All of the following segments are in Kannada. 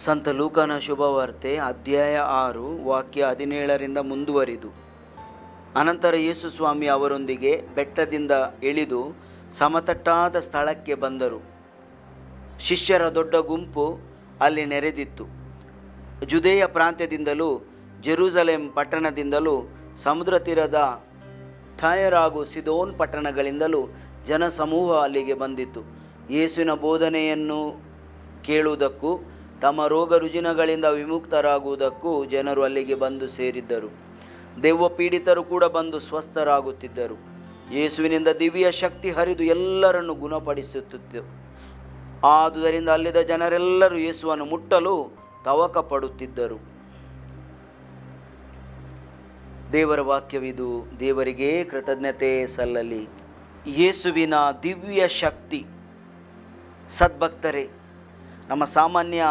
ಸಂತ ಲೂಕನ ಶುಭವಾರ್ತೆ ಅಧ್ಯಾಯ 6 ವಾಕ್ಯ 17ರಿಂದ ಮುಂದುವರಿದು. ಅನಂತರ ಯೇಸು ಸ್ವಾಮಿ ಅವರೊಂದಿಗೆ ಬೆಟ್ಟದಿಂದ ಇಳಿದು ಸಮತಟ್ಟಾದ ಸ್ಥಳಕ್ಕೆ ಬಂದರು. ಶಿಷ್ಯರ ದೊಡ್ಡ ಗುಂಪು ಅಲ್ಲಿ ನೆರೆದಿತ್ತು. ಜುದೇಯ ಪ್ರಾಂತ್ಯದಿಂದಲೂ ಜೆರೂಸಲೇಮ್ ಪಟ್ಟಣದಿಂದಲೂ ಸಮುದ್ರ ತೀರದ ಟೈರ್ ಹಾಗೂ ಸಿದೋನ್ ಪಟ್ಟಣಗಳಿಂದಲೂ ಜನಸಮೂಹ ಅಲ್ಲಿಗೆ ಬಂದಿತ್ತು. ಯೇಸುವಿನ ಬೋಧನೆಯನ್ನು ಕೇಳುವುದಕ್ಕೂ ತಮ್ಮ ರೋಗ ರುಜಿನಗಳಿಂದ ವಿಮುಕ್ತರಾಗುವುದಕ್ಕೂ ಜನರು ಅಲ್ಲಿಗೆ ಬಂದು ಸೇರಿದ್ದರು. ದೆವ್ವ ಪೀಡಿತರು ಕೂಡ ಬಂದು ಸ್ವಸ್ಥರಾಗುತ್ತಿದ್ದರು. ಯೇಸುವಿನಿಂದ ದಿವ್ಯ ಶಕ್ತಿ ಹರಿದು ಎಲ್ಲರನ್ನು ಗುಣಪಡಿಸುತ್ತಿತ್ತು. ಆದುದರಿಂದ ಅಲ್ಲಿದ್ದ ಜನರೆಲ್ಲರೂ ಯೇಸುವನ್ನು ಮುಟ್ಟಲು ತವಕ ಪಡುತ್ತಿದ್ದರು. ದೇವರ ವಾಕ್ಯವಿದು. ದೇವರಿಗೆ ಕೃತಜ್ಞತೆ ಸಲ್ಲಲಿ. ಯೇಸುವಿನ ದಿವ್ಯ ಶಕ್ತಿ. ಸದ್ಭಕ್ತರೇ, ನಮ್ಮ ಸಾಮಾನ್ಯ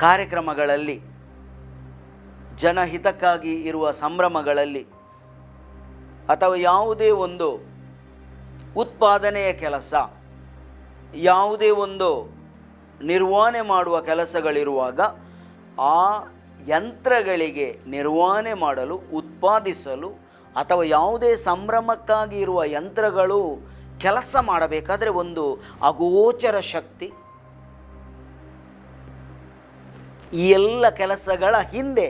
ಕಾರ್ಯಕ್ರಮಗಳಲ್ಲಿ, ಜನಹಿತಕ್ಕಾಗಿ ಇರುವ ಸಂಭ್ರಮಗಳಲ್ಲಿ ಅಥವಾ ಯಾವುದೇ ಒಂದು ಉತ್ಪಾದನೆಯ ಕೆಲಸ, ಯಾವುದೇ ಒಂದು ನಿರ್ವಹಣೆ ಮಾಡುವ ಕೆಲಸಗಳಿರುವಾಗ ಆ ಯಂತ್ರಗಳಿಗೆ ನಿರ್ವಹಣೆ ಮಾಡಲು, ಉತ್ಪಾದಿಸಲು ಅಥವಾ ಯಾವುದೇ ಸಂಭ್ರಮಕ್ಕಾಗಿ ಇರುವ ಯಂತ್ರಗಳು ಕೆಲಸ ಮಾಡಬೇಕಾದರೆ ಒಂದು ಅಗೋಚರ ಶಕ್ತಿ ಈ ಎಲ್ಲ ಕೆಲಸಗಳ ಹಿಂದೆ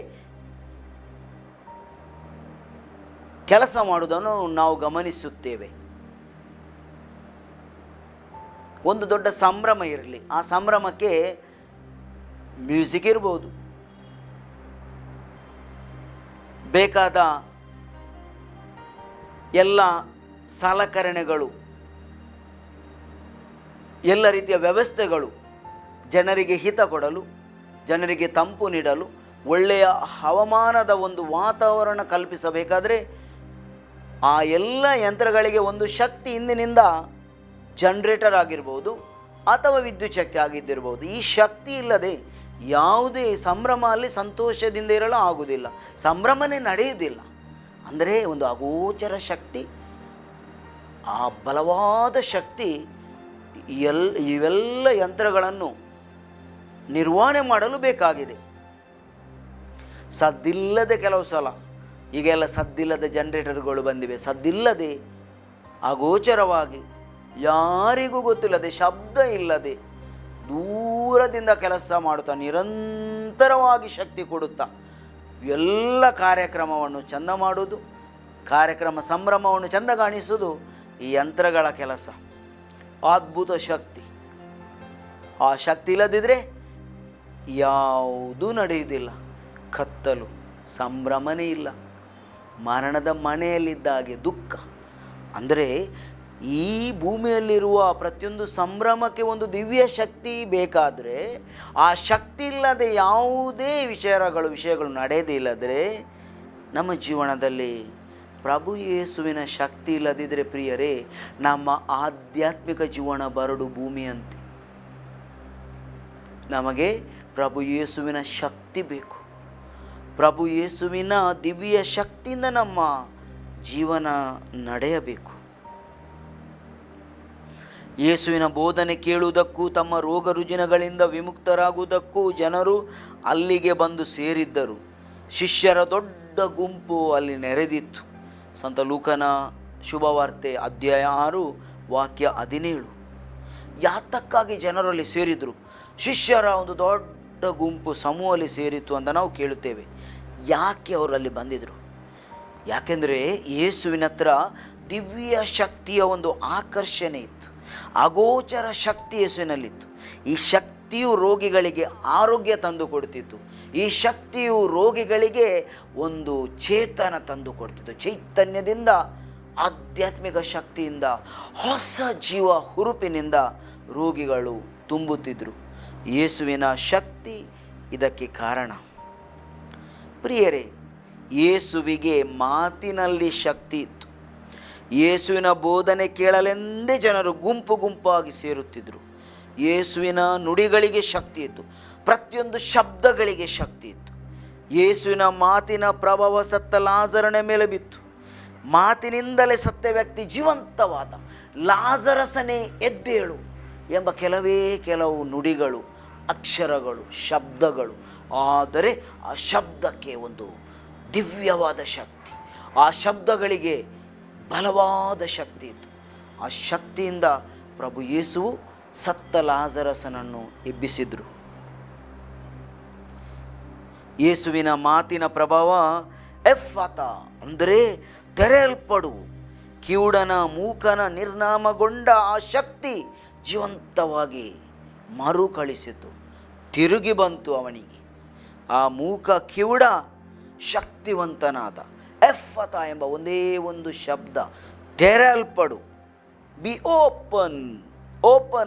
ಕೆಲಸ ಮಾಡುವುದನ್ನು ನಾವು ಗಮನಿಸುತ್ತೇವೆ. ಒಂದು ದೊಡ್ಡ ಸಂಭ್ರಮ ಇರಲಿ, ಆ ಸಂಭ್ರಮಕ್ಕೆ ಮ್ಯೂಸಿಕ್ ಇರ್ಬೋದು, ಬೇಕಾದ ಎಲ್ಲ ಸಲಕರಣೆಗಳು, ಎಲ್ಲ ರೀತಿಯ ವ್ಯವಸ್ಥೆಗಳು ಜನರಿಗೆ ಹಿತ ಕೊಡಲು, ಜನರಿಗೆ ತಂಪು ನೀಡಲು, ಒಳ್ಳೆಯ ಹವಾಮಾನದ ಒಂದು ವಾತಾವರಣ ಕಲ್ಪಿಸಬೇಕಾದರೆ ಆ ಎಲ್ಲ ಯಂತ್ರಗಳಿಗೆ ಒಂದು ಶಕ್ತಿ ಹಿಂದಿನಿಂದ ಜನರೇಟರ್ ಆಗಿರ್ಬೋದು ಅಥವಾ ವಿದ್ಯುತ್ ಶಕ್ತಿ ಆಗಿದ್ದಿರ್ಬೋದು. ಈ ಶಕ್ತಿ ಇಲ್ಲದೆ ಯಾವುದೇ ಸಂಭ್ರಮ ಅಲ್ಲಿ ಸಂತೋಷದಿಂದ ಇರಲು ಆಗುವುದಿಲ್ಲ, ಸಂಭ್ರಮನೇ ನಡೆಯುವುದಿಲ್ಲ. ಅಂದರೆ ಒಂದು ಅಗೋಚರ ಶಕ್ತಿ, ಆ ಬಲವಾದ ಶಕ್ತಿ ಇವೆಲ್ಲ ಯಂತ್ರಗಳನ್ನು ನಿರ್ವಹಣೆ ಮಾಡಲು ಬೇಕಾಗಿದೆ. ಸದ್ದಿಲ್ಲದೆ ಕೆಲವು ಸಲ ಈಗೆಲ್ಲ ಸದ್ದಿಲ್ಲದೆ ಜನರೇಟರ್ಗಳು ಬಂದಿವೆ. ಸದ್ದಿಲ್ಲದೆ ಅಗೋಚರವಾಗಿ ಯಾರಿಗೂ ಗೊತ್ತಿಲ್ಲದೆ, ಶಬ್ದ ಇಲ್ಲದೆ ದೂರದಿಂದ ಕೆಲಸ ಮಾಡುತ್ತಾ ನಿರಂತರವಾಗಿ ಶಕ್ತಿ ಕೊಡುತ್ತಾ ಎಲ್ಲ ಕಾರ್ಯಕ್ರಮವನ್ನು ಚೆಂದ ಮಾಡುವುದು, ಕಾರ್ಯಕ್ರಮ ಸಂಭ್ರಮವನ್ನು ಚೆಂದ ಕಾಣಿಸುವುದು ಈ ಯಂತ್ರಗಳ ಕೆಲಸ. ಅದ್ಭುತ ಶಕ್ತಿ. ಆ ಶಕ್ತಿ ಇಲ್ಲದಿದ್ದರೆ ಯಾವುದೂ ನಡೆಯುವುದಿಲ್ಲ. ಕತ್ತಲು, ಸಂಭ್ರಮನೇ ಇಲ್ಲ, ಮರಣದ ಮನೆಯಲ್ಲಿದ್ದ ಹಾಗೆ ದುಃಖ. ಅಂದರೆ ಈ ಭೂಮಿಯಲ್ಲಿರುವ ಪ್ರತಿಯೊಂದು ಸಂಭ್ರಮಕ್ಕೆ ಒಂದು ದಿವ್ಯ ಶಕ್ತಿ ಬೇಕಾದರೆ, ಆ ಶಕ್ತಿ ಇಲ್ಲದೆ ಯಾವುದೇ ವಿಷಯಗಳು ನಡೆಯದೇ ಇಲ್ಲದ್ರೆ ನಮ್ಮ ಜೀವನದಲ್ಲಿ ಪ್ರಭು ಯೇಸುವಿನ ಶಕ್ತಿ ಇಲ್ಲದಿದ್ದರೆ ಪ್ರಿಯರೇ, ನಮ್ಮ ಆಧ್ಯಾತ್ಮಿಕ ಜೀವನ ಬರಡು ಭೂಮಿಯಂತೆ. ನಮಗೆ ಪ್ರಭು ಯೇಸುವಿನ ಶಕ್ತಿ ಬೇಕು. ಪ್ರಭು ಯೇಸುವಿನ ದಿವ್ಯ ಶಕ್ತಿಯಿಂದ ನಮ್ಮ ಜೀವನ ನಡೆಯಬೇಕು. ಯೇಸುವಿನ ಬೋಧನೆ ಕೇಳುವುದಕ್ಕೂ ತಮ್ಮ ರೋಗ ರುಜಿನಗಳಿಂದ ವಿಮುಕ್ತರಾಗುವುದಕ್ಕೂ ಜನರು ಅಲ್ಲಿಗೆ ಬಂದು ಸೇರಿದ್ದರು. ಶಿಷ್ಯರ ದೊಡ್ಡ ಗುಂಪು ಅಲ್ಲಿ ನೆರೆದಿತ್ತು. ಸಂತ ಲೂಕನ ಶುಭವಾರ್ತೆ ಅಧ್ಯಾಯ 6 ವಾಕ್ಯ 17. ಯಾತಕ್ಕಾಗಿ ಜನರಲ್ಲಿ ಸೇರಿದರು? ಶಿಷ್ಯರ ಒಂದು ದೊಡ್ಡ ಗುಂಪು ಸಮೂಹದಲ್ಲಿ ಸೇರಿತ್ತು ಅಂತ ನಾವು ಕೇಳುತ್ತೇವೆ. ಯಾಕೆ ಅವರಲ್ಲಿ ಬಂದಿದ್ದರು? ಯಾಕೆಂದರೆ ಯೇಸುವಿನ ಹತ್ರ ದಿವ್ಯ ಶಕ್ತಿಯ ಒಂದು ಆಕರ್ಷಣೆ ಇತ್ತು, ಅಗೋಚರ ಶಕ್ತಿ ಯೇಸುವಿನಲ್ಲಿತ್ತು. ಈ ಶಕ್ತಿಯು ರೋಗಿಗಳಿಗೆ ಆರೋಗ್ಯ ತಂದು ಕೊಡ್ತಿತ್ತು. ಈ ಶಕ್ತಿಯು ರೋಗಿಗಳಿಗೆ ಒಂದು ಚೇತನ ತಂದು ಕೊಡ್ತಿತ್ತು. ಚೈತನ್ಯದಿಂದ, ಆಧ್ಯಾತ್ಮಿಕ ಶಕ್ತಿಯಿಂದ, ಹೊಸ ಜೀವ ಹುರುಪಿನಿಂದ ರೋಗಿಗಳು ತುಂಬುತ್ತಿದ್ದರು. ಯೇಸುವಿನ ಶಕ್ತಿ ಇದಕ್ಕೆ ಕಾರಣ. ಪ್ರಿಯರೇ, ಯೇಸುವಿಗೆ ಮಾತಿನಲ್ಲಿ ಶಕ್ತಿ ಇತ್ತು. ಯೇಸುವಿನ ಬೋಧನೆ ಕೇಳಲೆಂದೇ ಜನರು ಗುಂಪು ಗುಂಪಾಗಿ ಸೇರುತ್ತಿದ್ದರು. ಯೇಸುವಿನ ನುಡಿಗಳಿಗೆ ಶಕ್ತಿ ಇತ್ತು, ಪ್ರತಿಯೊಂದು ಶಬ್ದಗಳಿಗೆ ಶಕ್ತಿ ಇತ್ತು. ಯೇಸುವಿನ ಮಾತಿನ ಪ್ರಭಾವ ಸತ್ತ ಲಾಜರನ ಮೇಲೆ ಬಿತ್ತು. ಮಾತಿನಿಂದಲೇ ಸತ್ಯ ವ್ಯಕ್ತಿ ಜೀವಂತವಾದ. ಲಾಜರಸನೇ ಎದ್ದೇಳು ಎಂಬ ಕೆಲವು ನುಡಿಗಳು, ಅಕ್ಷರಗಳು, ಶಬ್ದಗಳು. ಆದರೆ ಆ ಶಬ್ದಕ್ಕೆ ಒಂದು ದಿವ್ಯವಾದ ಶಕ್ತಿ, ಆ ಶಬ್ದಗಳಿಗೆ ಬಲವಾದ ಶಕ್ತಿ ಇತ್ತು. ಆ ಶಕ್ತಿಯಿಂದ ಪ್ರಭು ಯೇಸುವು ಸತ್ತ ಲಾಜರಸನನ್ನು ಎಬ್ಬಿಸಿದರು. ಯೇಸುವಿನ ಮಾತಿನ ಪ್ರಭಾವ ಎಫ್ಫತ ಅಂದರೆ ತೆರೆಯಲ್ಪಡು. ಕಿವುಡನ ಮೂಕನ ನಿರ್ನಾಮಗೊಂಡ ಆ ಶಕ್ತಿ ಜೀವಂತವಾಗಿ ಮರುಕಳಿಸಿತು, ತಿರುಗಿ ಬಂತು ಅವನಿಗೆ. ಆ ಮೂಕ ಕಿವುಡ ಶಕ್ತಿವಂತನಾದ. ಎಫ್ಫತ ಎಂಬ ಒಂದೇ ಒಂದು ಶಬ್ದ, ತೆರೆಯಲ್ಪಡು, ಬಿ ಓಪನ್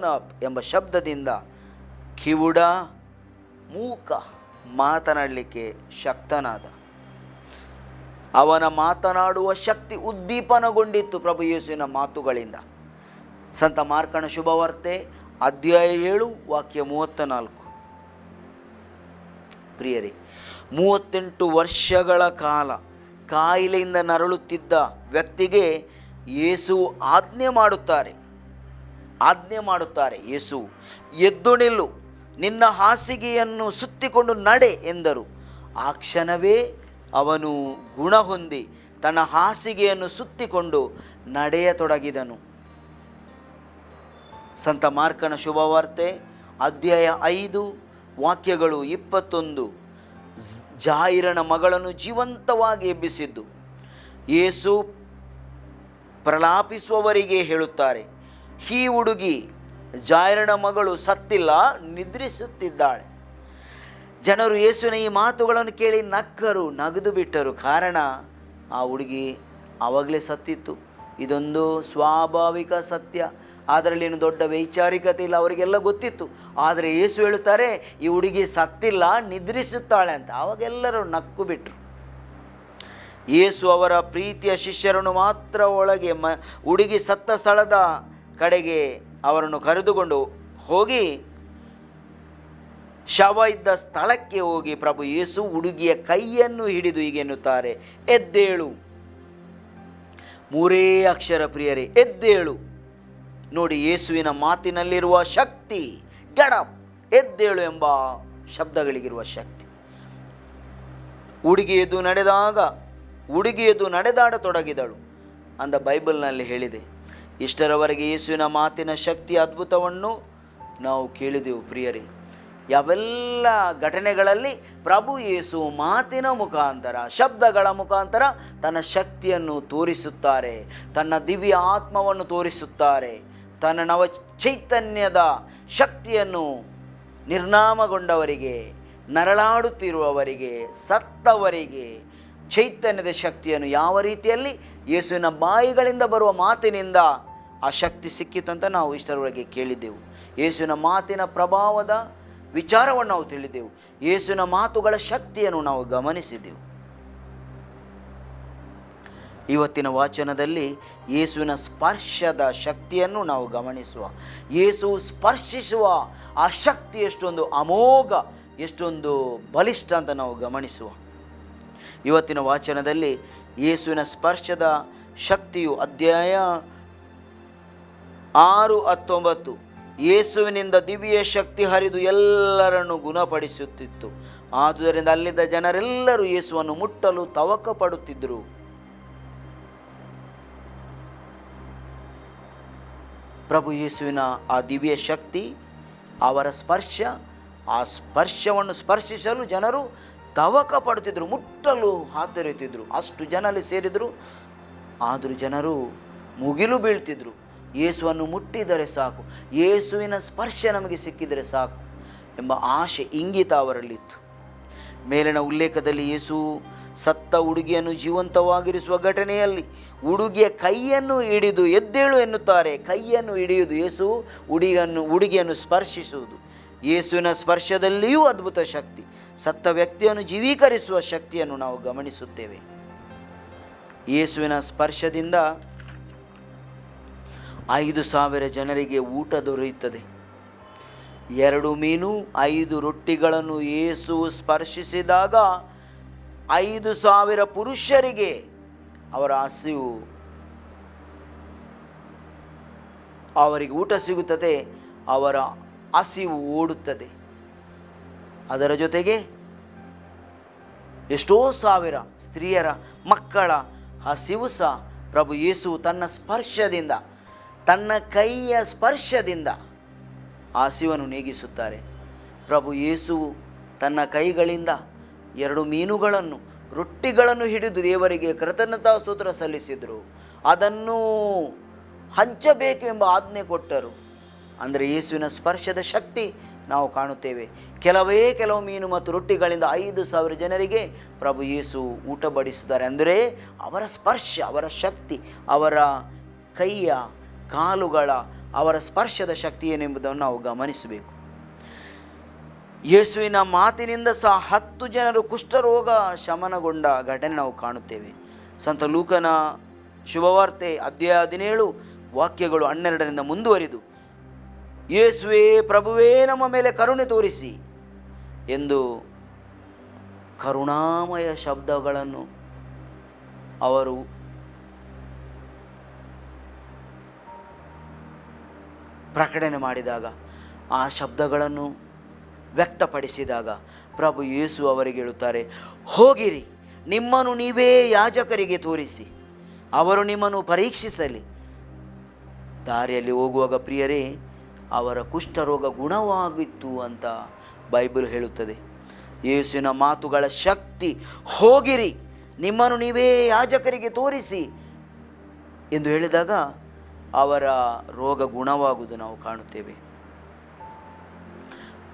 ಅಪ್ ಎಂಬ ಶಬ್ದದಿಂದ ಕಿವುಡ ಮೂಕ ಮಾತನಾಡಲಿಕ್ಕೆ ಶಕ್ತನಾದ. ಅವನ ಮಾತನಾಡುವ ಶಕ್ತಿ ಉದ್ದೀಪನಗೊಂಡಿತ್ತು ಪ್ರಭು ಯೇಸುವಿನ ಮಾತುಗಳಿಂದ. ಸಂತ ಮಾರ್ಕನ ಶುಭವಾರ್ತೆ ಅಧ್ಯಾಯ 7 ವಾಕ್ಯ 34. ಪ್ರಿಯರೇ, 38 ವರ್ಷಗಳ ಕಾಲ ಕಾಯಿಲೆಯಿಂದ ನರಳುತ್ತಿದ್ದ ವ್ಯಕ್ತಿಗೆ ಯೇಸು ಆಜ್ಞೆ ಮಾಡುತ್ತಾರೆ. ಯೇಸು, ಎದ್ದು ನಿಲ್ಲು, ನಿನ್ನ ಹಾಸಿಗೆಯನ್ನು ಸುತ್ತಿಕೊಂಡು ನಡೆ ಎಂದರು. ಆ ಕ್ಷಣವೇ ಅವನು ಗುಣ ಹೊಂದಿ ತನ್ನ ಹಾಸಿಗೆಯನ್ನು ಸುತ್ತಿಕೊಂಡು ನಡೆಯತೊಡಗಿದನು. ಸಂತ ಮಾರ್ಕನ ಶುಭವಾರ್ತೆ ಅಧ್ಯಾಯ 5 ವಾಕ್ಯಗಳು 21. ಜಾಯಿರನ ಮಗಳನ್ನು ಜೀವಂತವಾಗಿ ಎಬ್ಬಿಸಿದ್ದು. ಯೇಸು ಪ್ರಲಾಪಿಸುವವರಿಗೆ ಹೇಳುತ್ತಾರೆ, ಈ ಹುಡುಗಿ ಜಾಯಿರನ ಮಗಳು ಸತ್ತಿಲ್ಲ, ನಿದ್ರಿಸುತ್ತಿದ್ದಾಳೆ. ಜನರು ಯೇಸುವಿನ ಈ ಮಾತುಗಳನ್ನು ಕೇಳಿ ನಗದು ಬಿಟ್ಟರು. ಕಾರಣ, ಆ ಹುಡುಗಿ ಆವಾಗಲೇ ಸತ್ತಿತ್ತು. ಇದೊಂದು ಸ್ವಾಭಾವಿಕ ಸತ್ಯ, ಅದರಲ್ಲೇನು ದೊಡ್ಡ ವೈಚಾರಿಕತೆ ಇಲ್ಲ, ಅವರಿಗೆಲ್ಲ ಗೊತ್ತಿತ್ತು. ಆದರೆ ಯೇಸು ಹೇಳುತ್ತಾರೆ, ಈ ಹುಡುಗಿ ಸತ್ತಿಲ್ಲ, ನಿದ್ರಿಸುತ್ತಾಳೆ ಅಂತ. ಆವಾಗೆಲ್ಲರೂ ನಕ್ಕು ಬಿಟ್ಟರು. ಯೇಸು ಅವರ ಪ್ರೀತಿಯ ಶಿಷ್ಯರನ್ನು ಮಾತ್ರ ಒಳಗೆ ಹುಡುಗಿ ಸತ್ತ ಸ್ಥಳದ ಕಡೆಗೆ ಅವರನ್ನು ಕರೆದುಕೊಂಡು ಹೋಗಿ ಶವ ಇದ್ದ ಸ್ಥಳಕ್ಕೆ ಹೋಗಿ ಪ್ರಭು ಯೇಸು ಹುಡುಗಿಯ ಕೈಯನ್ನು ಹಿಡಿದು ಹೀಗೆ ಎನ್ನುತ್ತಾರೆ, ಎದ್ದೇಳು. 3 ಅಕ್ಷರ ಪ್ರಿಯರೇ, ಎದ್ದೇಳು. ನೋಡಿ, ಯೇಸುವಿನ ಮಾತಿನಲ್ಲಿರುವ ಶಕ್ತಿ, ಗೆಡಪ್, ಎದ್ದೇಳು ಎಂಬ ಶಬ್ದಗಳಿಗಿರುವ ಶಕ್ತಿ. ಹುಡುಗಿ ಎದ್ದು ನಡೆದಾಡತೊಡಗಿದಳು ಅಂತ ಬೈಬಲ್ನಲ್ಲಿ ಹೇಳಿದೆ. ಇಷ್ಟರವರೆಗೆ ಯೇಸುವಿನ ಮಾತಿನ ಶಕ್ತಿ ಅದ್ಭುತವನ್ನು ನಾವು ಕೇಳಿದೆವು ಪ್ರಿಯರೇ. ಯಾವೆಲ್ಲ ಘಟನೆಗಳಲ್ಲಿ ಪ್ರಭು ಯೇಸು ಮಾತಿನ ಮುಖಾಂತರ, ಶಬ್ದಗಳ ಮುಖಾಂತರ ತನ್ನ ಶಕ್ತಿಯನ್ನು ತೋರಿಸುತ್ತಾರೆ, ತನ್ನ ದಿವ್ಯ ಆತ್ಮವನ್ನು ತೋರಿಸುತ್ತಾರೆ, ತನ್ನ ನವ ಚೈತನ್ಯದ ಶಕ್ತಿಯನ್ನು ನಿರ್ನಾಮಗೊಂಡವರಿಗೆ, ನರಳಾಡುತ್ತಿರುವವರಿಗೆ, ಸತ್ತವರಿಗೆ ಚೈತನ್ಯದ ಶಕ್ತಿಯನ್ನು ಯಾವ ರೀತಿಯಲ್ಲಿ ಯೇಸುವಿನ ಬಾಯಿಗಳಿಂದ ಬರುವ ಮಾತಿನಿಂದ ಆ ಶಕ್ತಿ ಸಿಕ್ಕಿತಂತ ನಾವು ಇಷ್ಟರವರೆಗೆ ಕೇಳಿದ್ದೆವು. ಯೇಸುವಿನ ಮಾತಿನ ಪ್ರಭಾವದ ವಿಚಾರವನ್ನು ನಾವು ತಿಳಿದೆವು. ಯೇಸುವಿನ ಮಾತುಗಳ ಶಕ್ತಿಯನ್ನು ನಾವು ಗಮನಿಸಿದೆವು. ಇವತ್ತಿನ ವಾಚನದಲ್ಲಿ ಯೇಸುವಿನ ಸ್ಪರ್ಶದ ಶಕ್ತಿಯನ್ನು ನಾವು ಗಮನಿಸುವ. ಯೇಸು ಸ್ಪರ್ಶಿಸುವ ಆ ಶಕ್ತಿ ಎಷ್ಟೊಂದು ಅಮೋಘ, ಎಷ್ಟೊಂದು ಬಲಿಷ್ಠ ಅಂತ ನಾವು ಗಮನಿಸುವ. ಇವತ್ತಿನ ವಾಚನದಲ್ಲಿ ಯೇಸುವಿನ ಸ್ಪರ್ಶದ ಶಕ್ತಿಯು ಅಧ್ಯಾಯ 6:19. ಯೇಸುವಿನಿಂದ ದಿವ್ಯ ಶಕ್ತಿ ಹರಿದು ಎಲ್ಲರನ್ನು ಗುಣಪಡಿಸುತ್ತಿತ್ತು. ಆದುದರಿಂದ ಅಲ್ಲಿದ್ದ ಜನರೆಲ್ಲರೂ ಯೇಸುವನ್ನು ಮುಟ್ಟಲು ತವಕ ಪಡುತ್ತಿದ್ದರು. ಪ್ರಭು ಯೇಸುವಿನ ಆ ದಿವ್ಯ ಶಕ್ತಿ, ಅವರ ಸ್ಪರ್ಶ, ಆ ಸ್ಪರ್ಶವನ್ನು ಸ್ಪರ್ಶಿಸಲು ಜನರು ತವಕ ಪಡುತ್ತಿದ್ದರು, ಮುಟ್ಟಲು ಹಾತೊರೆಯುತ್ತಿದ್ದರು. ಅಷ್ಟು ಜನ ಅಲ್ಲಿ ಸೇರಿದರು. ಆದರೂ ಜನರು ಮುಗಿಲು ಬೀಳ್ತಿದ್ರು. ಯೇಸುವನ್ನು ಮುಟ್ಟಿದರೆ ಸಾಕು, ಯೇಸುವಿನ ಸ್ಪರ್ಶ ನಮಗೆ ಸಿಕ್ಕಿದರೆ ಸಾಕು ಎಂಬ ಆಶೆ, ಇಂಗಿತ ಅವರಲ್ಲಿತ್ತು. ಮೇಲಿನ ಉಲ್ಲೇಖದಲ್ಲಿ ಯೇಸು ಸತ್ತ ಹುಡುಗಿಯನ್ನು ಜೀವಂತವಾಗಿರಿಸುವ ಘಟನೆಯಲ್ಲಿ ಹುಡುಗಿಯ ಕೈಯನ್ನು ಹಿಡಿದು ಎದ್ದೇಳು ಎನ್ನುತ್ತಾರೆ. ಕೈಯನ್ನು ಹಿಡಿಯುವುದು ಯೇಸು ಹುಡುಗಿಯನ್ನು ಸ್ಪರ್ಶಿಸುವುದು. ಯೇಸುವಿನ ಸ್ಪರ್ಶದಲ್ಲಿಯೂ ಅದ್ಭುತ ಶಕ್ತಿ, ಸತ್ತ ವ್ಯಕ್ತಿಯನ್ನು ಜೀವೀಕರಿಸುವ ಶಕ್ತಿಯನ್ನು ನಾವು ಗಮನಿಸುತ್ತೇವೆ. ಯೇಸುವಿನ ಸ್ಪರ್ಶದಿಂದ 5,000 ಜನರಿಗೆ ಊಟ ದೊರೆಯುತ್ತದೆ. 2 ಮೀನು 5 ರೊಟ್ಟಿಗಳನ್ನು ಯೇಸು ಸ್ಪರ್ಶಿಸಿದಾಗ 5,000 ಪುರುಷರಿಗೆ ಅವರ ಹಸಿವು, ಅವರಿಗೆ ಊಟ ಸಿಗುತ್ತದೆ. ಅವರ ಹಸಿವು ಓಡುತ್ತದೆ. ಅದರ ಜೊತೆಗೆ ಎಷ್ಟೋ ಸಾವಿರ ಸ್ತ್ರೀಯರ ಮಕ್ಕಳ ಹಸಿವು ಸಹ ಪ್ರಭು ಯೇಸು ತನ್ನ ಸ್ಪರ್ಶದಿಂದ, ತನ್ನ ಕೈಯ ಸ್ಪರ್ಶದಿಂದ ಹಸಿವನ್ನು ನೀಗಿಸುತ್ತಾರೆ. ಪ್ರಭು ಯೇಸುವು ತನ್ನ ಕೈಗಳಿಂದ 2 ಮೀನುಗಳನ್ನು ರೊಟ್ಟಿಗಳನ್ನು ಹಿಡಿದು ದೇವರಿಗೆ ಕೃತಜ್ಞತಾ ಸ್ತೋತ್ರ ಸಲ್ಲಿಸಿದರು. ಅದನ್ನು ಹಂಚಬೇಕು ಎಂಬ ಆಜ್ಞೆ ಕೊಟ್ಟರು. ಅಂದರೆ ಯೇಸುವಿನ ಸ್ಪರ್ಶದ ಶಕ್ತಿ ನಾವು ಕಾಣುತ್ತೇವೆ. ಕೆಲವು ಮೀನು ಮತ್ತು ರೊಟ್ಟಿಗಳಿಂದ 5,000 ಜನರಿಗೆ ಪ್ರಭು ಯೇಸು ಊಟ ಬಡಿಸುತ್ತಾರೆ. ಅಂದರೆ ಅವರ ಸ್ಪರ್ಶ, ಅವರ ಶಕ್ತಿ, ಅವರ ಕೈಯ ಕಾಲುಗಳ ಅವರ ಸ್ಪರ್ಶದ ಶಕ್ತಿ ಏನೆಂಬುದನ್ನು ನಾವು ಗಮನಿಸಬೇಕು. ಯೇಸುವಿನ ಮಾತಿನಿಂದ ಸಹ 10 ಜನರು ಕುಷ್ಠರೋಗ ಶಮನಗೊಂಡ ಘಟನೆ ನಾವು ಕಾಣುತ್ತೇವೆ. ಸಂತ ಲೂಕನ ಶುಭವಾರ್ತೆ ಅಧ್ಯಾಯ 17 ವಾಕ್ಯಗಳು 12ರಿಂದ ಮುಂದುವರಿದು, ಯೇಸುವೇ ಪ್ರಭುವೇ ನಮ್ಮ ಮೇಲೆ ಕರುಣೆ ತೋರಿಸಿ ಎಂದು ಕರುಣಾಮಯ ಶಬ್ದಗಳನ್ನು ಅವರು ಪ್ರಕಟಣೆ ಮಾಡಿದಾಗ, ಆ ಶಬ್ದಗಳನ್ನು ವ್ಯಕ್ತಪಡಿಸಿದಾಗ ಪ್ರಭು ಯೇಸು ಅವರಿಗೆ ಹೇಳುತ್ತಾರೆ, ಹೋಗಿರಿ, ನಿಮ್ಮನ್ನು ನೀವೇ ಯಾಜಕರಿಗೆ ತೋರಿಸಿ, ಅವರು ನಿಮ್ಮನ್ನು ಪರೀಕ್ಷಿಸಲಿ. ದಾರಿಯಲ್ಲಿ ಹೋಗುವಾಗ ಪ್ರಿಯರೇ, ಅವರ ಕುಷ್ಠರೋಗ ಗುಣವಾಗಿತ್ತು ಅಂತ ಬೈಬಲ್ ಹೇಳುತ್ತದೆ. ಯೇಸುವಿನ ಮಾತುಗಳ ಶಕ್ತಿ, ಹೋಗಿರಿ, ನಿಮ್ಮನ್ನು ನೀವೇ ಯಾಜಕರಿಗೆ ತೋರಿಸಿ ಎಂದು ಹೇಳಿದಾಗ ಅವರ ರೋಗ ಗುಣವಾಗುವುದು ನಾವು ಕಾಣುತ್ತೇವೆ.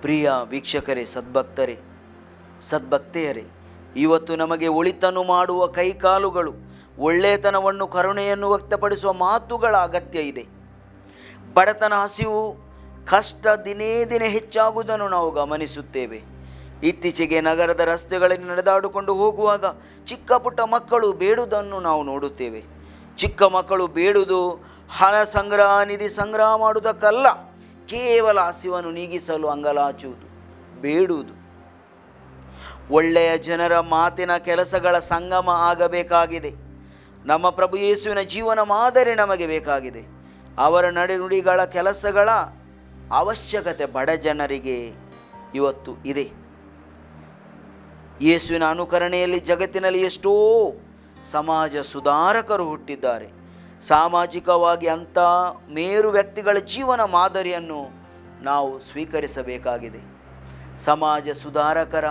ಪ್ರಿಯ ವೀಕ್ಷಕರೇ, ಸದ್ಭಕ್ತೆಯರೇ, ಇವತ್ತು ನಮಗೆ ಒಳಿತನ್ನು ಮಾಡುವ ಕೈಕಾಲುಗಳು, ಒಳ್ಳೆಯತನವನ್ನು, ಕರುಣೆಯನ್ನು ವ್ಯಕ್ತಪಡಿಸುವ ಮಾತುಗಳ ಅಗತ್ಯ ಇದೆ. ಬಡತನ, ಹಸಿವು, ಕಷ್ಟ ದಿನೇ ದಿನೇ ಹೆಚ್ಚಾಗುವುದನ್ನು ನಾವು ಗಮನಿಸುತ್ತೇವೆ. ಇತ್ತೀಚೆಗೆ ನಗರದ ರಸ್ತೆಗಳಲ್ಲಿ ನಡೆದಾಡಿಕೊಂಡು ಹೋಗುವಾಗ ಚಿಕ್ಕ ಪುಟ್ಟ ಮಕ್ಕಳು ಬೇಡುವುದನ್ನು ನಾವು ನೋಡುತ್ತೇವೆ. ಚಿಕ್ಕ ಮಕ್ಕಳು ಬೇಡುವುದು ಹಣ ಸಂಗ್ರಹ, ನಿಧಿ ಸಂಗ್ರಹ ಮಾಡುವುದಕ್ಕಲ್ಲ, ಕೇವಲ ಹಸಿವನ್ನು ನೀಗಿಸಲು ಅಂಗಲಾಚುವುದು, ಬೇಡುವುದು. ಒಳ್ಳೆಯ ಜನರ ಮಾತಿನ ಕೆಲಸಗಳ ಸಂಗಮ ಆಗಬೇಕಾಗಿದೆ. ನಮ್ಮ ಪ್ರಭು ಯೇಸುವಿನ ಜೀವನ ಮಾದರಿ ನಮಗೆ ಬೇಕಾಗಿದೆ. ಅವರ ನಡೆನುಡಿಗಳ ಕೆಲಸಗಳ ಅವಶ್ಯಕತೆ ಬಡ ಜನರಿಗೆ ಇವತ್ತು ಇದೆ. ಯೇಸುವಿನ ಅನುಕರಣೆಯಲ್ಲಿ ಜಗತ್ತಿನಲ್ಲಿ ಎಷ್ಟೋ ಸಮಾಜ ಸುಧಾರಕರು ಹುಟ್ಟಿದ್ದಾರೆ. ಸಾಮಾಜಿಕವಾಗಿ ಅಂಥ ಮೇರು ವ್ಯಕ್ತಿಗಳ ಜೀವನ ಮಾದರಿಯನ್ನು ನಾವು ಸ್ವೀಕರಿಸಬೇಕಾಗಿದೆ. ಸಮಾಜ ಸುಧಾರಕರ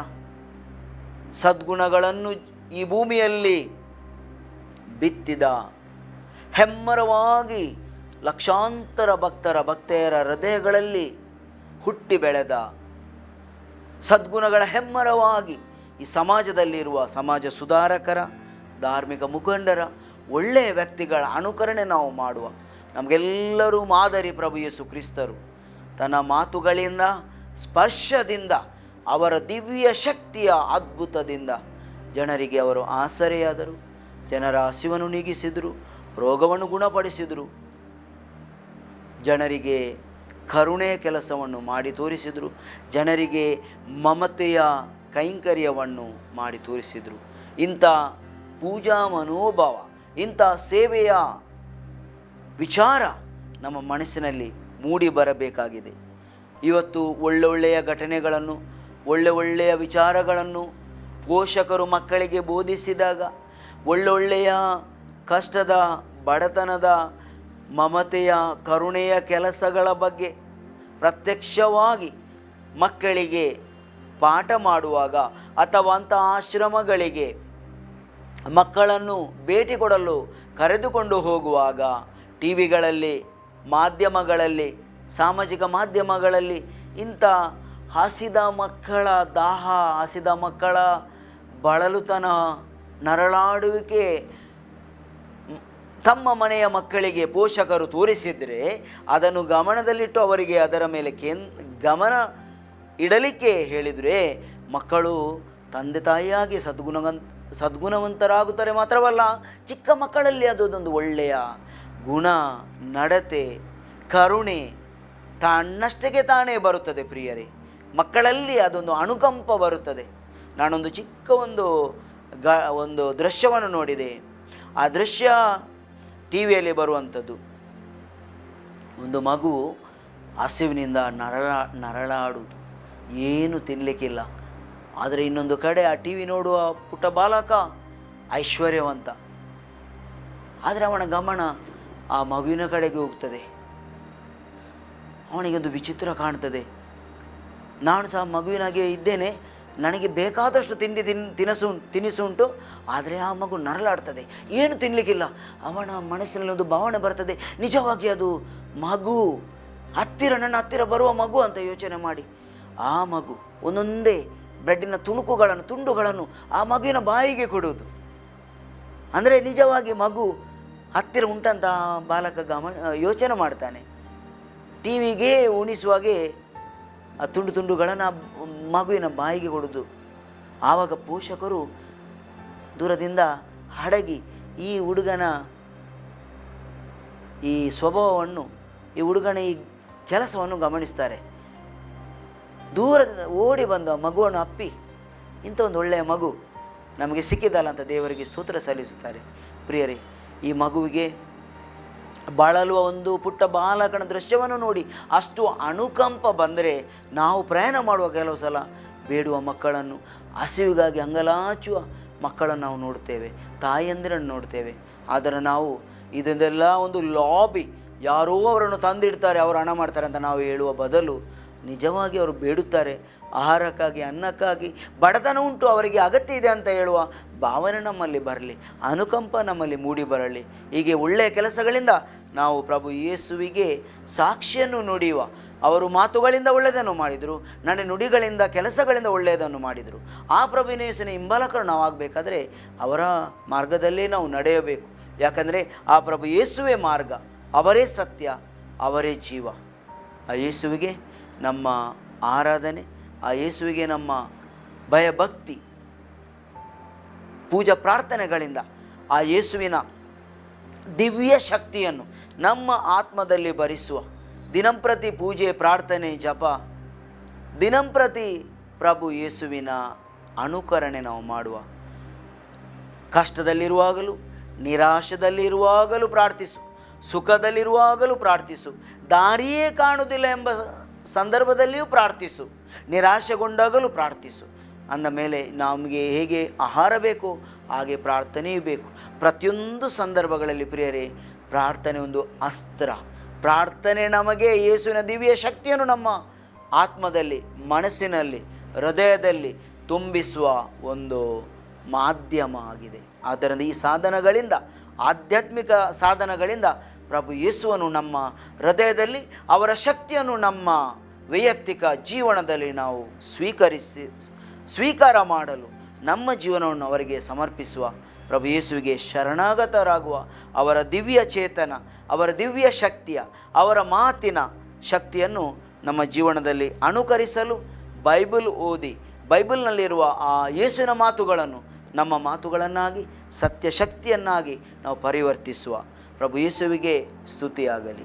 ಸದ್ಗುಣಗಳನ್ನು ಈ ಭೂಮಿಯಲ್ಲಿ ಬಿತ್ತಿದ, ಹೆಮ್ಮರವಾಗಿ ಲಕ್ಷಾಂತರ ಭಕ್ತೆಯರ ಹೃದಯಗಳಲ್ಲಿ ಹುಟ್ಟಿ ಬೆಳೆದ ಸದ್ಗುಣಗಳ ಹೆಮ್ಮರವಾಗಿ ಈ ಸಮಾಜದಲ್ಲಿರುವ ಸಮಾಜ ಸುಧಾರಕರ, ಧಾರ್ಮಿಕ ಮುಖಂಡರ, ಒಳ್ಳೆಯ ವ್ಯಕ್ತಿಗಳ ಅನುಕರಣೆ ನಾವು ಮಾಡುವ. ನಮಗೆಲ್ಲರೂ ಮಾದರಿ ಪ್ರಭು ಯೇಸು ಕ್ರಿಸ್ತರು. ತನ್ನ ಮಾತುಗಳಿಂದ, ಸ್ಪರ್ಶದಿಂದ, ಅವರ ದಿವ್ಯ ಶಕ್ತಿಯ ಅದ್ಭುತದಿಂದ ಜನರಿಗೆ ಅವರು ಆಸರೆಯಾದರು. ಜನರ ಹಸಿವನ್ನು ನೀಗಿಸಿದರು, ರೋಗವನ್ನು ಗುಣಪಡಿಸಿದರು, ಜನರಿಗೆ ಕರುಣೆಯ ಕೆಲಸವನ್ನು ಮಾಡಿ ತೋರಿಸಿದರು, ಜನರಿಗೆ ಮಮತೆಯ ಕೈಂಕರ್ಯವನ್ನು ಮಾಡಿ ತೋರಿಸಿದರು. ಇಂಥ ಪೂಜಾ ಮನೋಭಾವ, ಇಂಥ ಸೇವೆಯ ವಿಚಾರ ನಮ್ಮ ಮನಸ್ಸಿನಲ್ಲಿ ಮೂಡಿ ಬರಬೇಕಾಗಿದೆ. ಇವತ್ತು ಒಳ್ಳೊಳ್ಳೆಯ ಘಟನೆಗಳನ್ನು, ಒಳ್ಳೆಯ ವಿಚಾರಗಳನ್ನು ಪೋಷಕರು ಮಕ್ಕಳಿಗೆ ಬೋಧಿಸಿದಾಗ, ಒಳ್ಳೊಳ್ಳೆಯ ಕಷ್ಟದ, ಬಡತನದ, ಮಮತೆಯ, ಕರುಣೆಯ ಕೆಲಸಗಳ ಬಗ್ಗೆ ಪ್ರತ್ಯಕ್ಷವಾಗಿ ಮಕ್ಕಳಿಗೆ ಪಾಠ ಮಾಡುವಾಗ, ಅಥವಾ ಅಂಥ ಆಶ್ರಮಗಳಿಗೆ ಮಕ್ಕಳನ್ನು ಭೇಟಿ ಕೊಡಲು ಕರೆದುಕೊಂಡು ಹೋಗುವಾಗ, ಟಿ ವಿಗಳಲ್ಲಿ, ಮಾಧ್ಯಮಗಳಲ್ಲಿ, ಸಾಮಾಜಿಕ ಮಾಧ್ಯಮಗಳಲ್ಲಿ ಇಂಥ ಹಸಿದ ಮಕ್ಕಳ ದಾಹ, ಹಸಿದ ಮಕ್ಕಳ ಬಳಲುತನ, ನರಳಾಡುವಿಕೆ ತಮ್ಮ ಮನೆಯ ಮಕ್ಕಳಿಗೆ ಪೋಷಕರು ತೋರಿಸಿದರೆ, ಅದನ್ನು ಗಮನದಲ್ಲಿಟ್ಟು ಅವರಿಗೆ ಅದರ ಮೇಲೆ ಗಮನ ಇಡಲಿಕ್ಕೆ ಹೇಳಿದರೆ, ಮಕ್ಕಳು ತಂದೆ ತಾಯಿಯಾಗಿ ಸದ್ಗುಣವಂತರಾಗುತ್ತಾರೆ. ಮಾತ್ರವಲ್ಲ, ಚಿಕ್ಕ ಮಕ್ಕಳಲ್ಲಿ ಅದೊಂದು ಒಳ್ಳೆಯ ಗುಣ, ನಡತೆ, ಕರುಣೆ ತನ್ನಷ್ಟಕ್ಕೆ ತಾನೇ ಬರುತ್ತದೆ. ಪ್ರಿಯರೇ, ಮಕ್ಕಳಲ್ಲಿ ಅದೊಂದು ಅನುಕಂಪ ಬರುತ್ತದೆ. ನಾನೊಂದು ಚಿಕ್ಕ ಒಂದು ದೃಶ್ಯವನ್ನು ನೋಡಿದೆ. ಆ ದೃಶ್ಯ ಟಿ ವಿಯಲ್ಲಿ ಬರುವಂಥದ್ದು. ಒಂದು ಮಗು ಹಸಿವಿನಿಂದ ನರಳಾಡುವುದು, ಏನು ತಿನ್ನಲಿಕ್ಕಿಲ್ಲ. ಆದರೆ ಇನ್ನೊಂದು ಕಡೆ ಆ ಟಿ ವಿ ನೋಡುವ ಪುಟ್ಟ ಬಾಲಕ ಐಶ್ವರ್ಯವಂತ. ಆದರೆ ಅವನ ಗಮನ ಆ ಮಗುವಿನ ಕಡೆಗೆ ಹೋಗ್ತದೆ. ಅವನಿಗೊಂದು ವಿಚಿತ್ರ ಕಾಣ್ತದೆ. ನಾನು ಸಹ ಮಗುವಿನಾಗೆ ಇದ್ದೇನೆ, ನನಗೆ ಬೇಕಾದಷ್ಟು ತಿನಿಸುಂಟು, ಆದರೆ ಆ ಮಗು ನರಳಾಡ್ತದೆ, ಏನು ತಿನ್ನಲಿಕ್ಕಿಲ್ಲ. ಅವನ ಮನಸ್ಸಿನಲ್ಲಿ ಒಂದು ಭಾವನೆ ಬರ್ತದೆ, ನಿಜವಾಗಿ ಅದು ಮಗು, ನನ್ನ ಹತ್ತಿರ ಬರುವ ಮಗು ಅಂತ ಯೋಚನೆ ಮಾಡಿ ಆ ಮಗು ಒಂದೊಂದೇ ಬ್ರೆಡ್ಡಿನ ತುಂಡುಗಳನ್ನು ಆ ಮಗುವಿನ ಬಾಯಿಗೆ ಕೊಡುವುದು. ಅಂದರೆ ನಿಜವಾಗಿ ಮಗು ಹತ್ತಿರ ಉಂಟಂತ ಬಾಲಕ ಯೋಚನೆ ಮಾಡ್ತಾನೆ. ಟಿ ವಿಗೆ ಉಣಿಸುವಾಗೆ ಆ ತುಂಡುಗಳನ್ನು ಮಗುವಿನ ಬಾಯಿಗೆ ಕೊಡೋದು. ಆವಾಗ ಪೋಷಕರು ದೂರದಿಂದ ಅಡಗಿ ಈ ಹುಡುಗನ ಈ ಸ್ವಭಾವವನ್ನು, ಈ ಹುಡುಗನ ಈ ಕೆಲಸವನ್ನು ಗಮನಿಸ್ತಾರೆ. ದೂರದಿಂದ ಓಡಿ ಬಂದ ಮಗುವನ್ನು ಅಪ್ಪಿ, ಇಂಥ ಒಂದು ಒಳ್ಳೆಯ ಮಗು ನಮಗೆ ಸಿಕ್ಕಿದಲ್ಲ ಅಂತ ದೇವರಿಗೆ ಸ್ತೋತ್ರ ಸಲ್ಲಿಸುತ್ತಾರೆ. ಪ್ರಿಯರೇ, ಈ ಮಗುವಿಗೆ ಬಾಳಲುವ ಒಂದು ಪುಟ್ಟ ಬಾಲಕನ ದೃಶ್ಯವನ್ನು ನೋಡಿ ಅಷ್ಟು ಅನುಕಂಪ ಬಂದರೆ, ನಾವು ಪ್ರಯಾಣ ಮಾಡುವ ಕೆಲವು ಸಲ ಬೇಡುವ ಮಕ್ಕಳನ್ನು, ಹಸಿವಿಗಾಗಿ ಅಂಗಲಾಚುವ ಮಕ್ಕಳನ್ನು ನಾವು ನೋಡ್ತೇವೆ, ತಾಯಂದಿರನ್ನು ನೋಡ್ತೇವೆ. ಆದರೆ ನಾವು ಇದನ್ನೆಲ್ಲ ಒಂದು ಲಾಬಿ, ಯಾರೋ ಅವರನ್ನು ತಂದಿಡ್ತಾರೆ, ಅವರು ಹಣ ಮಾಡ್ತಾರೆ ಅಂತ ನಾವು ಹೇಳುವ ಬದಲು ನಿಜವಾಗಿ ಅವರು ಬೇಡುತ್ತಾರೆ, ಆಹಾರಕ್ಕಾಗಿ, ಅನ್ನಕ್ಕಾಗಿ, ಬಡತನ ಉಂಟು, ಅವರಿಗೆ ಅಗತ್ಯ ಇದೆ ಅಂತ ಹೇಳುವ ಭಾವನೆ ನಮ್ಮಲ್ಲಿ ಬರಲಿ, ಅನುಕಂಪ ನಮ್ಮಲ್ಲಿ ಮೂಡಿ ಬರಲಿ. ಹೀಗೆ ಒಳ್ಳೆಯ ಕೆಲಸಗಳಿಂದ ನಾವು ಪ್ರಭು ಯೇಸುವಿಗೆ ಸಾಕ್ಷಿಯನ್ನು ನುಡಿಯುವ. ಅವರು ಮಾತುಗಳಿಂದ ಒಳ್ಳೆಯದನ್ನು ಮಾಡಿದರು, ನಡೆ ನುಡಿಗಳಿಂದ, ಕೆಲಸಗಳಿಂದ ಒಳ್ಳೆಯದನ್ನು ಮಾಡಿದರು. ಆ ಪ್ರಭುವಿನ ಯೇಸುವಿನ ಹಿಂಬಾಲಕರು ನಾವು ಆಗಬೇಕಾದ್ರೆ ಅವರ ಮಾರ್ಗದಲ್ಲೇ ನಾವು ನಡೆಯಬೇಕು. ಯಾಕಂದರೆ ಆ ಪ್ರಭು ಯೇಸುವೇ ಮಾರ್ಗ, ಅವರೇ ಸತ್ಯ, ಅವರೇ ಜೀವ. ಆ ಯೇಸುವಿಗೆ ನಮ್ಮ ಆರಾಧನೆ, ಆ ಯೇಸುವಿಗೆ ನಮ್ಮ ಭಯಭಕ್ತಿ, ಪೂಜಾ ಪ್ರಾರ್ಥನೆಗಳಿಂದ ಆ ಯೇಸುವಿನ ದಿವ್ಯ ಶಕ್ತಿಯನ್ನು ನಮ್ಮ ಆತ್ಮದಲ್ಲಿ ಭರಿಸುವ, ದಿನಂಪ್ರತಿ ಪೂಜೆ, ಪ್ರಾರ್ಥನೆ, ಜಪ, ದಿನಂಪ್ರತಿ ಪ್ರಭು ಯೇಸುವಿನ ಅನುಕರಣೆ ನಾವು ಮಾಡುವ. ಕಷ್ಟದಲ್ಲಿರುವಾಗಲೂ, ನಿರಾಶದಲ್ಲಿರುವಾಗಲೂ ಪ್ರಾರ್ಥಿಸು, ಸುಖದಲ್ಲಿರುವಾಗಲೂ ಪ್ರಾರ್ಥಿಸು, ದಾರಿಯೇ ಕಾಣುವುದಿಲ್ಲ ಎಂಬ ಸಂದರ್ಭದಲ್ಲಿಯೂ ಪ್ರಾರ್ಥಿಸು, ನಿರಾಶೆಗೊಂಡಾಗಲೂ ಪ್ರಾರ್ಥಿಸು. ಅಂದ ಮೇಲೆ ನಮಗೆ ಹೇಗೆ ಆಹಾರ ಬೇಕೋ ಹಾಗೆ ಪ್ರಾರ್ಥನೆಯೂ ಬೇಕು. ಪ್ರತಿಯೊಂದು ಸಂದರ್ಭಗಳಲ್ಲಿ ಪ್ರಿಯರೇ, ಪ್ರಾರ್ಥನೆ ಒಂದು ಅಸ್ತ್ರ. ಪ್ರಾರ್ಥನೆ ನಮಗೆ ಯೇಸುವಿನ ದಿವ್ಯ ಶಕ್ತಿಯನ್ನು ನಮ್ಮ ಆತ್ಮದಲ್ಲಿ, ಮನಸ್ಸಿನಲ್ಲಿ, ಹೃದಯದಲ್ಲಿ ತುಂಬಿಸುವ ಒಂದು ಮಾಧ್ಯಮ ಆಗಿದೆ. ಆದ್ದರಿಂದ ಈ ಸಾಧನಗಳಿಂದ, ಆಧ್ಯಾತ್ಮಿಕ ಸಾಧನಗಳಿಂದ ಪ್ರಭು ಯೇಸುವನ್ನು ನಮ್ಮ ಹೃದಯದಲ್ಲಿ, ಅವರ ಶಕ್ತಿಯನ್ನು ನಮ್ಮ ವೈಯಕ್ತಿಕ ಜೀವನದಲ್ಲಿ ನಾವು ಸ್ವೀಕಾರ ಮಾಡಲು ನಮ್ಮ ಜೀವನವನ್ನು ಅವರಿಗೆ ಸಮರ್ಪಿಸುವ, ಪ್ರಭು ಯೇಸುವಿಗೆ ಶರಣಾಗತರಾಗುವ, ಅವರ ದಿವ್ಯ ಚೇತನ, ಅವರ ದಿವ್ಯ ಶಕ್ತಿಯ, ಅವರ ಮಾತಿನ ಶಕ್ತಿಯನ್ನು ನಮ್ಮ ಜೀವನದಲ್ಲಿ ಅನುಕರಿಸಲು ಬೈಬಲ್ ಓದಿ, ಬೈಬಲ್ನಲ್ಲಿರುವ ಆ ಯೇಸುವಿನ ಮಾತುಗಳನ್ನು ನಮ್ಮ ಮಾತುಗಳನ್ನಾಗಿ, ಸತ್ಯ ಶಕ್ತಿಯನ್ನಾಗಿ ನಾವು ಪರಿವರ್ತಿಸುವ. ಪ್ರಭು ಯೇಸುವಿಗೆ ಸ್ತುತಿಯಾಗಲಿ.